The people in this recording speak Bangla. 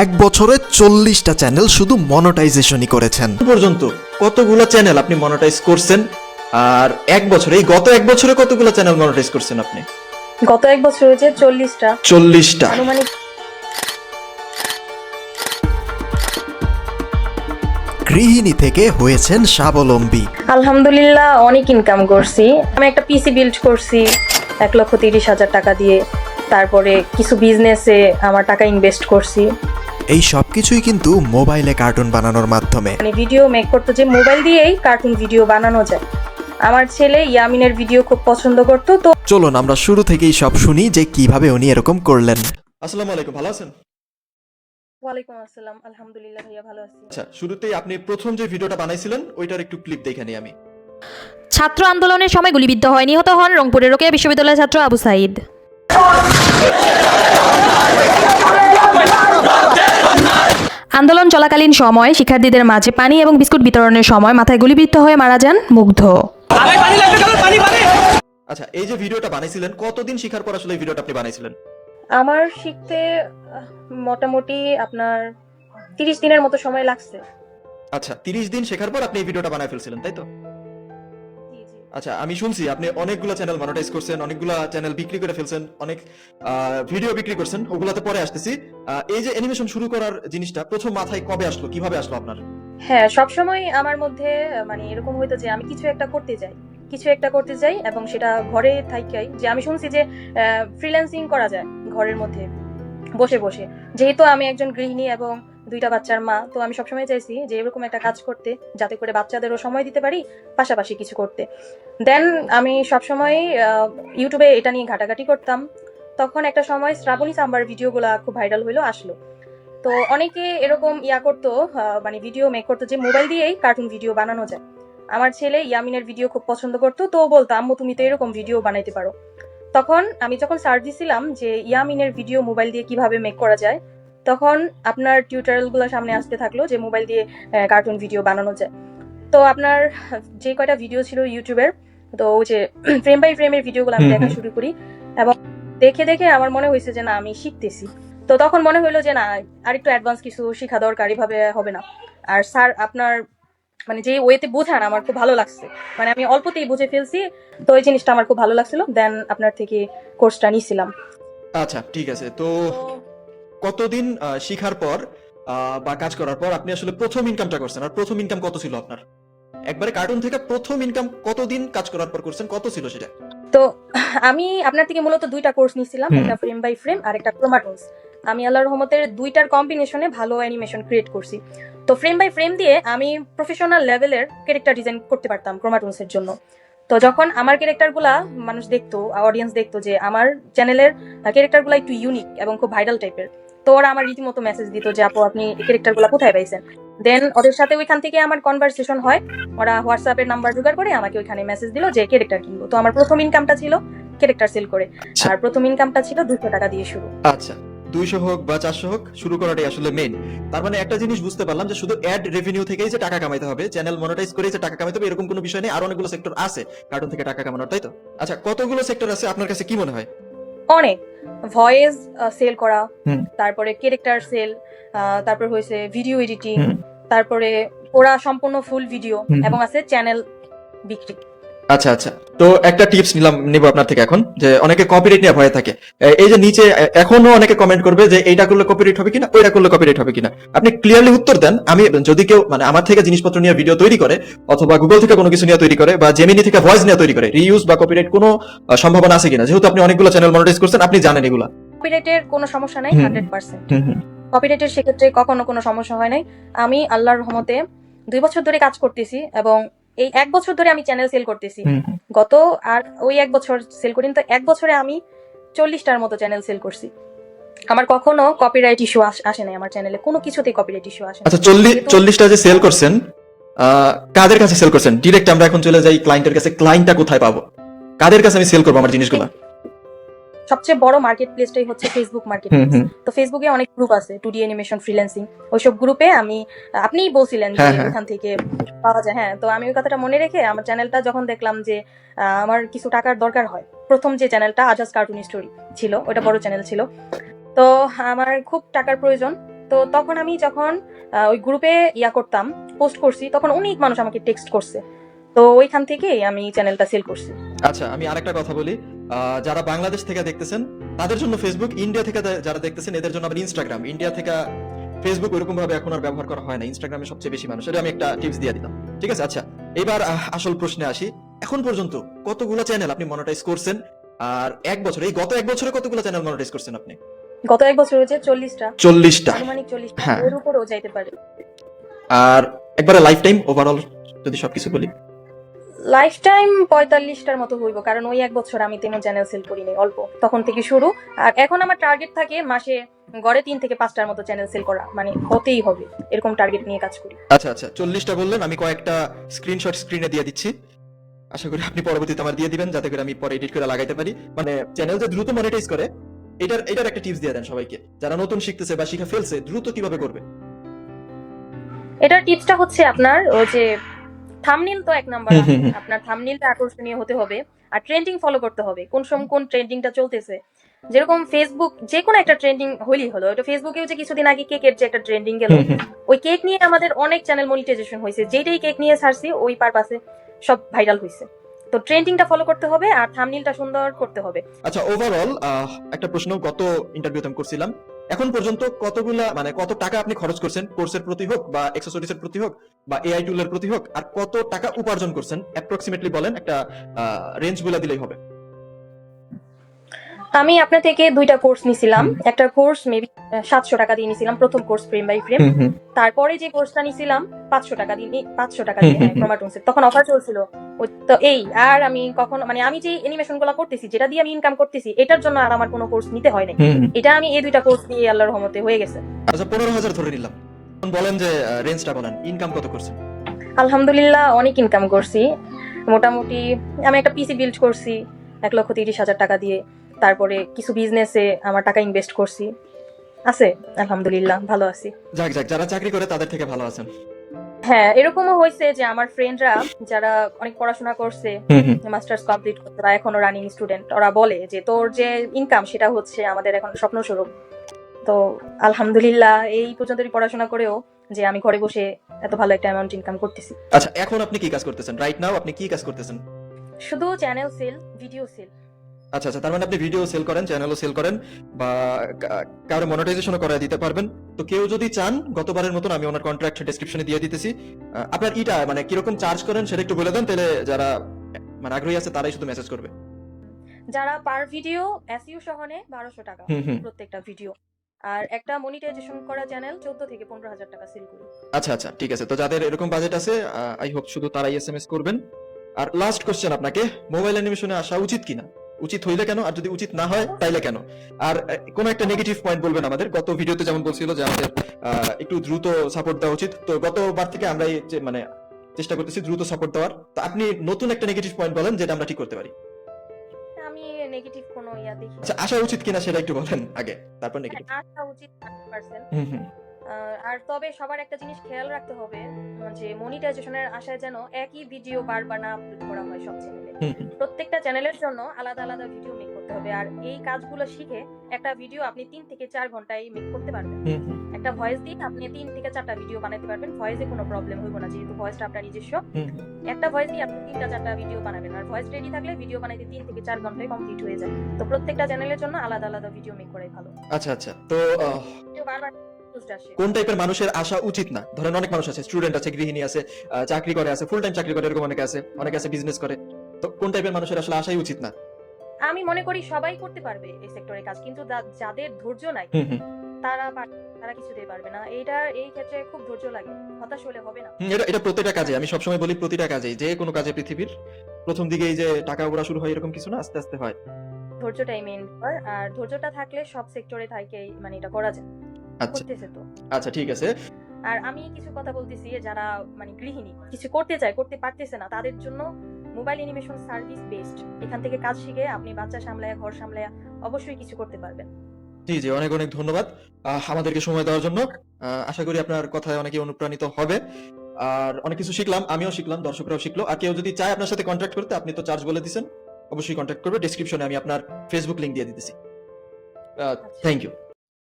এক বছরে 40টা চ্যানেল শুধু মনিটাইজেশনই করেছেন। পর্যন্ত কতগুলো চ্যানেল আপনি মনিটাইজ করছেন? আর গত এক বছরে কতগুলো চ্যানেল মনিটাইজ করছেন আপনি? গত এক বছর হচ্ছে 40টা 40টা। আনুমানিক। গৃহিণী থেকে হয়েছেন স্বাবলম্বী। আলহামদুলিল্লাহ অনেক ইনকাম করছি। আমি একটা পিসি বিল্ড করছি 1,30,000 টাকা দিয়ে। তারপরে কিছু বিজনেসে আমার টাকা ইনভেস্ট করছি। এই সব কিছুই কিন্তু মোবাইলে কার্টুন বানানোর মাধ্যমে। মানে ভিডিও মেক করতে যে মোবাইল দিয়েই কার্টুন ভিডিও বানানো যায়। আমার ছেলে ইয়ামিনের ভিডিও খুব পছন্দ করতো। তো চলুন আমরা শুরু থেকেই সব শুনি যে কিভাবে উনি এরকম করলেন। আসসালামু আলাইকুম, ভালো আছেন? ওয়ালাইকুম আসসালাম, আলহামদুলিল্লাহ ভাইয়া ভালো আছি। আচ্ছা, শুরুতেই আপনি প্রথম যে ভিডিওটা বানাইছিলেন ওইটার একটু ক্লিপ দেখে নিই আমি। ছাত্র আন্দোলনের সময় গুলিবিদ্ধ হয়, নিহত হন রংপুরের রোকেয়া বিশ্ববিদ্যালয়ের ছাত্র আবু সাইদ। আন্দোলন চলাকালীন সময় শিক্ষার্থীদের মাঝে পানি এবং বিস্কুট বিতরণের সময় মাথায় গুলিবিদ্ধ হয়ে মারা যান মুগ্ধ। আচ্ছা, এই যে ভিডিওটা বানাইছিলেন কতদিন শিখার পর আসলে এই ভিডিওটা আপনি বানাইছিলেন? আমার শিখতে মোটামুটি আপনার 30 দিনের মতো সময় লাগছে। আচ্ছা, 30 দিন শেখার পর আপনি এই ভিডিওটা বানায় ফেলছিলেন, তাই তো? আচ্ছা, আমি শুনছি আপনি অনেকগুলো চ্যানেল মনিটাইজ করছেন, অনেকগুলো চ্যানেল বিক্রি করে ফেলছেন, অনেক ভিডিও বিক্রি করছেন, ওগুলাতে পরে আসতেছি। এই যে অ্যানিমেশন শুরু করার জিনিসটা প্রথম মাথায় কবে আসলো, কিভাবে আসলো আপনার? হ্যাঁ, সবসময় আমার মধ্যে মানে এরকম হইতো যে আমি কিছু একটা করতে চাই এবং সেটা ঘরে থাকাই। যে আমি শুনছি যে ফ্রিল্যান্সিং করা যায় ঘরের মধ্যে বসে বসে। যেহেতু আমি একজন গৃহিণী এবং 2টা বাচ্চার মা, তো আমি সবসময় চাইছি যে এরকম একটা কাজ করতে, যাতে করে বাচ্চাদেরও সময় দিতে পারি, পাশাপাশি কিছু করতে। দেন আমি সবসময় ইউটিউবে এটা নিয়ে ঘাটাঘাটি করতাম। তখন একটা সময় শ্রাবণী সাম্বার ভিডিওগুলা খুব ভাইরাল হইলো, আসলো। তো অনেকে এরকম করতো, মানে ভিডিও মেক করতো যে মোবাইল দিয়েই কার্টুন ভিডিও বানানো যায়। আমার ছেলে ইয়ামিনের ভিডিও খুব পছন্দ করতো। তো বলতো, আম্মু তুমি তো এরকম ভিডিও বানাইতে পারো। তখন আমি যখন সার্চ দিছিলাম যে ইয়ামিনের ভিডিও মোবাইল দিয়ে কিভাবে মেক করা যায়, তখন আপনার টিউটোরিয়াল গুলো সামনে আসতে থাকলো যে মোবাইল দিয়ে কার্টুন ভিডিও বানানো যায়। তো আপনার যে কয়টা ভিডিও ছিল ইউটিউবের, তো ওই যে ফ্রেম বাই ফ্রেমের ভিডিওগুলো আমি দেখা শুরু করি এবং দেখে দেখে আমার মনে হয়েছে যে না, আমি শিখতেছি। তো তখন মনে হইলো যে না, আর একটু অ্যাডভান্স কিছু শেখা দরকার, এভাবে হবে না। আর স্যার আপনার মানে যে ওয়েতে বোঝান আমার খুব ভালো লাগছে, মানে আমি অল্পতেই বুঝে ফেলছি। তো এই জিনিসটা আমার খুব ভালো লাগছিল, দেন আপনার থেকে কোর্সটা নিয়েছিলাম। আচ্ছা, ঠিক আছে। তো কতদিন শিখার পর বা কাজ করার পর আপনি আসলে প্রথম ইনকামটা করছেন? আর প্রথম ইনকাম কত ছিল আপনার? একবারে কার্টুন থেকে প্রথম ইনকাম কতদিন কাজ করার পর করছেন, কত ছিল সেটা? তো আমি আপনার থেকে মূলত 2টা কোর্স নিয়েছিলাম, একটা ফ্রেম বাই ফ্রেম আর একটা ক্রোমাটোনস। আমি আল্লাহর রহমতের 2টার কম্বিনেশনে ভালো অ্যানিমেশন ক্রিয়েট করছি। তো ফ্রেম বাই ফ্রেম দিয়ে আমি প্রফেশনাল লেভেলের ক্যারেক্টার ডিজাইন করতে পারতাম ক্রোমাটোনসের জন্য। তো যখন আমার ক্যারেক্টারগুলা মানুষ দেখতো, অডিয়েন্স দেখতো যে আমার চ্যানেলের ক্যারেক্টারগুলো একটু ইউনিক এবং খুব ভাইরাল টাইপের, তো ওরা আমার রীতিমতো মেসেজ দিত যে আপু আপনি এই ক্যারেক্টারগুলো কোথায় পাইছেন। দেন ওদের সাথে ওইখান থেকে আমার কনভারসেশন হয়। ওরা হোয়াটসঅ্যাপের নাম্বার জোগাড় করে আমাকে ওইখানে মেসেজ দিল যে ক্যারেক্টার কিনবো। তো আমার প্রথম ইনকামটা ছিল ক্যারেক্টার সেল করে, আর প্রথম ইনকামটা ছিল 200 টাকা দিয়ে শুরু। আচ্ছা, 200 হোক বা 400 হোক, শুরু করাটাই আসলে মেইন। তার মানে একটা জিনিস বুঝতে পারলাম যে শুধু অ্যাড রেভিনিউ থেকেই যে টাকা কামাইতে হবে, চ্যানেল মনিটাইজ করেই যে টাকা কামাইতে হবে এরকম কোনো বিষয় নেই। আর অনেকগুলো সেক্টর আছে কার্টুন থেকে টাকা কামানোর, তাই তো? আচ্ছা, কতগুলো সেক্টর আছে আপনার কাছে কি মনে হয়? অনেক। ভয়েস সেল করা, তারপরে ক্যারেক্টার সেল, তারপর হয়েছে ভিডিও এডিটিং, তারপরে ওরা সম্পূর্ণ ফুল ভিডিও, এবং আছে চ্যানেল বিক্রি। আচ্ছা আচ্ছা, তো একটা টিপস নিব আপনার থেকে এখন, যে অনেকে কপিরাইট নিয়ে ভয়ে থাকে। এই যে নিচে এখনো অনেকে কমেন্ট করবে যে এইটা করলে কপিরাইট হবে কিনা, ওইটা করলে কপিরাইট হবে কিনা। আপনি ক্লিয়ারলি উত্তর দেন। আমি যদি কেউ মানে আমার থেকে জিনিসপত্র নিয়ে ভিডিও তৈরি করে, অথবা গুগল থেকে কোনো কিছু নিয়ে তৈরি করে, বা জেমিনি থেকে ভয়েস নিয়ে তৈরি করে, রিইউজ বা কপিরাইট কোনো সম্ভাবনা আছে কিনা? যেহেতু আপনি অনেকগুলো চ্যানেল মনিটাইজ করছেন, আপনি জানেন এগুলা। কপিরাইটের কোনো সমস্যা নাই, 100%। কপিরাইটের সেক্ষেত্রে কখনো কোনো সমস্যা হয় নাই। আমি আল্লাহর রহমতে 2 বছর ধরে কাজ করতেছি এবং এই 1 বছর ধরে আমি চ্যানেল সেল করতেছি। গত আর ওই 1 বছর সেল করিনি, তো 1 বছরে আমি 40টার মতো চ্যানেল সেল করছি। আমার কখনো কপিরাইট ইস্যু আসে নাই, আমার চ্যানেলে কোনো কিছুতেই কপিরাইট ইস্যু আসে না। আচ্ছা, 40টা যে সেল করছেন, কাদের কাছে সেল করছেন? ডিরেক্ট আমরা এখন চলে যাই ক্লায়েন্টের কাছে। ক্লায়েন্টটা কোথায় পাবো? কাদের কাছে আমি সেল করবো আমার জিনিসগুলো? সবচেয়ে বড় মার্কেট প্লেসটাই হচ্ছে ফেসবুক মার্কেট প্লেস। তো ফেসবুকে অনেক গ্রুপ আছে, 2D অ্যানিমেশন ফ্রিল্যান্সিং, ওইসব গ্রুপে আমি, আপনিই বলছিলেন যে ওখান থেকে পাওয়া যায়। হ্যাঁ, তো আমি ওই কথাটা মনে রেখে আমার চ্যানেলটা যখন দেখলাম যে আমার কিছু টাকার দরকার হয়, প্রথম যে চ্যানেলটা আজাজ কার্টুন স্টোরি ছিল, ওটা বড় চ্যানেল ছিল, তো আমার খুব টাকার প্রয়োজন। তো তখন আমি যখন ওই গ্রুপে করতাম, পোস্ট করছি, তখন অনেক মানুষ আমাকে টেক্সট করছে। তো ওইখান থেকে আমি চ্যানেলটা সেল করছি। আচ্ছা, আমি আরেকটা কথা বলি, যারা বাংলাদেশ থেকে দেখতেছেন তাদের জন্য ফেসবুক, ইন্ডিয়া থেকে যারা দেখতেছেন এদের জন্য আবার ইনস্টাগ্রাম। ইন্ডিয়া থেকে ফেসবুক ওইরকম ভাবে এখন আর ব্যবহার করা হয় না, ইনস্টাগ্রামে সবচেয়ে বেশি মানুষ। এটা আমি একটা টিপস দিয়ে দিলাম, ঠিক আছে? আচ্ছা, এবার আসল প্রশ্নে আসি। এখন পর্যন্ত কতগুলো চ্যানেল আপনি মনিটাইজ করছেন? আর গত এক বছরে কতগুলো চ্যানেল মনিটাইজ করছেন আপনি? গত এক বছর হচ্ছে 40টা, 40টা, আনুমানিক 40টা, হ্যাঁ। এর উপরেও যাইতে পারে। আর একবারে লাইফ টাইম ওভারঅল যদি সবকিছু বলি? লাইফ টাইম 45টার মতো হইব, কারণ ওই এক বছর আমি তেমন চ্যানেল সেল করিনি, অল্প, তখন থেকে শুরু। আর এখন আমার টার্গেট থাকে মাসে গড়ে 3 থেকে 5টার মতো চ্যানেল সেল করা, মানে হতেই হবে, এরকম টার্গেট নিয়ে কাজ করি। আচ্ছা আচ্ছা, 40টা বললেন, আমি কয়েকটা স্ক্রিনশট স্ক্রিনে দিয়ে দিচ্ছি, আশা করি আপনি পরবর্তীতে আমার দিয়ে দিবেন যাতে করে আমি পরে এডিট করে লাগাইতে পারি। মানে চ্যানেল যে দ্রুত মনিটাইজ করে এটার একটা টিপস দিয়ে দেন সবাইকে, যারা নতুন শিখতেছে বা শিখে ফেলছে, দ্রুত কিভাবে করবে? এটার টিপসটা হচ্ছে আপনার ওই যে থাম্বনেল তো এক নাম্বার, হুম, হুম, হুম। আপনার থাম্বনেলটা আকর্ষণীয় হতে হবে, আর ট্রেন্ডিং ফলো করতে হবে, কোন সময় কোন ট্রেন্ডিংটা চলতেছে। যেরকম ফেসবুক যে কোনো একটা ট্রেন্ডিং হইলেই হলো। এটা ফেসবুকেও যে কিছুদিন আগে কেকের যে একটা ট্রেন্ডিং গেল, হুম, হুম। ওই কেক নিয়ে আমাদের অনেক চ্যানেল মনিটাইজেশন হয়েছে, যেটাই কেক নিয়ে ছাড়ছি ওই পারপাসে সব ভাইরাল হয়েছে। তো ট্রেন্ডিংটা ফলো করতে হবে আর থাম্বনেলটা সুন্দর করতে হবে। আচ্ছা, ওভারঅল একটা প্রশ্ন গত ইন্টারভিউতে আমি করছিলাম, এখন পর্যন্ত কত টাকা আপনি খরচ করছেন কোর্সের প্রতি হোক বা অ্যাক্সেসরিজের প্রতি হোক বা এআই টুলের প্রতি হোক, আর কত টাকা উপার্জন করছেন অ্যাপ্রক্সিমেটলি বলেন, একটা রেঞ্জ বলে দিলেই হবে। আমি আপনার থেকে 2টা কোর্স নিছিলাম। হুম। একটা কোর্স মেবি 700 টাকা দিয়ে নিছিলাম, প্রথম কোর্স ফ্রেম বাই ফ্রেম। তারপরে যে কোর্সটা নিছিলাম 500 টাকা দিয়ে ক্রোমাটুনসের, তখন অফার চলছিল। তো এই আর আমি কখনো মানে আমি যে অ্যানিমেশন গুলো করতেছি, যেটা দিয়ে আমি ইনকাম করতেছি, এটার জন্য আর আমার কোনো কোর্স নিতে হয় নাই। এটা আমি এই 2টা কোর্স দিয়ে আল্লাহর রহমতে হয়ে গেছে। আচ্ছা, 15,000 ধরে নিলাম, এখন বলেন যে রেঞ্জটা বলেন, ইনকাম কত করছেন? আলহামদুলিল্লাহ অনেক ইনকাম করছি। মোটামুটি আমি একটা পিসি বিল্ড করছি 1,30,000 টাকা দিয়ে। তারপরে কিছু বিজনেসে আমার টাকা ইনভেস্ট করছি। আছে আলহামদুলিল্লাহ, ভালো আছি। যাক, যারা চাকরি করে তাদের থেকে ভালো আছেন। হ্যাঁ, এরকমও হয়েছে যে আমার ফ্রেন্ডরা যারা অনেক পড়াশোনা করছে, মাস্টার্স কমপ্লিট করছে বা এখনো রানিং স্টুডেন্ট, ওরা বলে যে তোর যে ইনকাম সেটা হচ্ছে আমাদের এখন স্বপ্নস্বরূপ। তো আলহামদুলিল্লাহ এই পর্যন্তই পড়াশোনা করেও যে আমি ঘরে বসে এত ভালো একটা অ্যামাউন্ট ইনকাম করতেছি। আচ্ছা, এখন আপনি কি কাজ করতেছেন? রাইট নাও আপনি কি কাজ করতেছেন? শুধু চ্যানেল সেল, ভিডিও সেল। আচ্ছা আচ্ছা, তার মানে আপনি ভিডিও সেল করেন, চ্যানেলও সেল করেন, বা কারো মনিটাইজেশনও করায় দিতে পারবেন। তো কেউ যদি চান, গতবারের মতন আমি ওনার কন্ট্রাক্ট ডেসক্রিপশনে দিয়ে দিতেছি। আপনার মানে কিরকম চার্জ করেন সেটা একটু বলে দেন, তাহলে যারা মানে আগ্রহী আছে তারাই শুধু মেসেজ করবে। যারা পার ভিডিও এসইউ সহ নেয় 1200 টাকা হুম, হুম। প্রত্যেকটা ভিডিও, আর একটা মনিটাইজেশন করা চ্যানেল 14 থেকে 15,000 টাকা সেল করি। আচ্ছা আচ্ছা, ঠিক আছে। তো যাদের এরকম বাজেট আছে, আই হোপ শুধু তারাই এসএমএস করবেন। আর লাস্ট কোশ্চেন আপনাকে, মোবাইল অ্যানিমেশনে আসা উচিত কিনা? উচিত হইলে কেন, আর যদি উচিত না হয় তাইলে কেন? আর কোন একটা নেগেটিভ পয়েন্ট বলবেন আমাদের। গত ভিডিওতে যেমন বলছিল যে আমাদের একটু দ্রুত সাপোর্ট দেওয়া উচিত, তো গতবার থেকে আমরা এই যে মানে চেষ্টা করতেছি দ্রুত সাপোর্ট দেওয়ার। তো আপনি নতুন একটা নেগেটিভ পয়েন্ট বলেন যেটা আমরা ঠিক করতে পারি। আমি নেগেটিভ কোনো দেখি না। আচ্ছা, আসা উচিত কিনা সেটা একটু বলেন আগে, তারপর নেগেটিভ। আসা উচিত 100%। হুম হুম আর তবে সবার একটা জিনিস খেয়াল রাখতে হবে যে মনিটাইজেশনের আশায় যেন একই ভিডিও বারবার না আপলোড করা হয় সব চ্যানেলে। হুম হুম প্রত্যেকটা চ্যানেলের জন্য আলাদা আলাদা ভিডিও মেক করতে হবে, আর এই কাজগুলো শিখে একটা ভিডিও আপনি 3 থেকে 4 ঘন্টায় মেক করতে পারবেন। হুম হুম একটা ভয়েস দিয়ে আপনি 3 থেকে 4টা ভিডিও বানাতে পারবেন, ভয়েসে কোনো প্রবলেম হইব না, যেহেতু ভয়েসটা আপনার নিজস্ব। হুম। একটা ভয়েস দিয়ে আপনি 3টা 4টা ভিডিও বানাবেন, আর ভয়েস রেডি থাকলে ভিডিও বানাইতে 3 থেকে 4 ঘন্টায় কমপ্লিট হয়ে যায়। তো প্রত্যেকটা চ্যানেলের জন্য আলাদা আলাদা ভিডিও মেক করাই ভালো। আচ্ছা আচ্ছা, তো ভিডিও বারবার post আসে। কোন টাইপের মানুষের আসা উচিত না? ধরেন অনেক মানুষ আছে, স্টুডেন্ট আছে, গৃহিণী আছে, চাকরি করে আছে, ফুল টাইম চাকরি করে, এরকম অনেকে আছে বিজনেস করে। তো কোন টাইপের মানুষের আসলে আসাই উচিত না? আমি মনে করি সবাই করতে পারবে এই সেক্টরে কাজ, কিন্তু যাদের ধৈর্য নাই হুম হুম তারা কিছুতেই পারবে না। এই ক্ষেত্রে খুব ধৈর্য লাগে, হতাশ হলে হবে না। এটা প্রতিটা কাজে, আমি সবসময় বলি প্রতিটা কাজেই, যে কোনো কাজে পৃথিবীর প্রথম দিকেই যে টাকা ওরা শুরু হয় এরকম কিছু না, আস্তে আস্তে হয়। ধৈর্যটাই মেইন ব্যাপার, আর ধৈর্যটা থাকলে সব সেক্টরে থাকেই মানে এটা করা যায়। আচ্ছা করতেছে তো। আচ্ছা, ঠিক আছে। আর আমি কিছু কথা বলতেছি, যারা মানে গৃহিণী কিছু করতে চায়, করতে পারতেছে না, তাদের জন্য মোবাইল অ্যানিমেশন সার্ভিস বেস্ট। এখান থেকে কাজ শিখে আপনি বাচ্চা সামলায়, ঘর সামলায় অবশ্যই কিছু করতে পারবেন। জি জি, অনেক অনেক ধন্যবাদ আমাদেরকে সময় দেওয়ার জন্য। আশা করি আপনার কথায় অনেকে অনুপ্রাণিত হবে, আর অনেক কিছু শিখলাম, আমিও শিখলাম, দর্শকরাও শিখলো। আর কেউ যদি চায় আপনার সাথে কন্ট্যাক্ট করতে, আপনি তো চার্জ বলে দিয়েছেন, অবশ্যই কন্ট্যাক্ট করবে। ডেসক্রিপশনে আমি আপনার ফেসবুক লিংক দিয়ে দিতেছি। Thank you.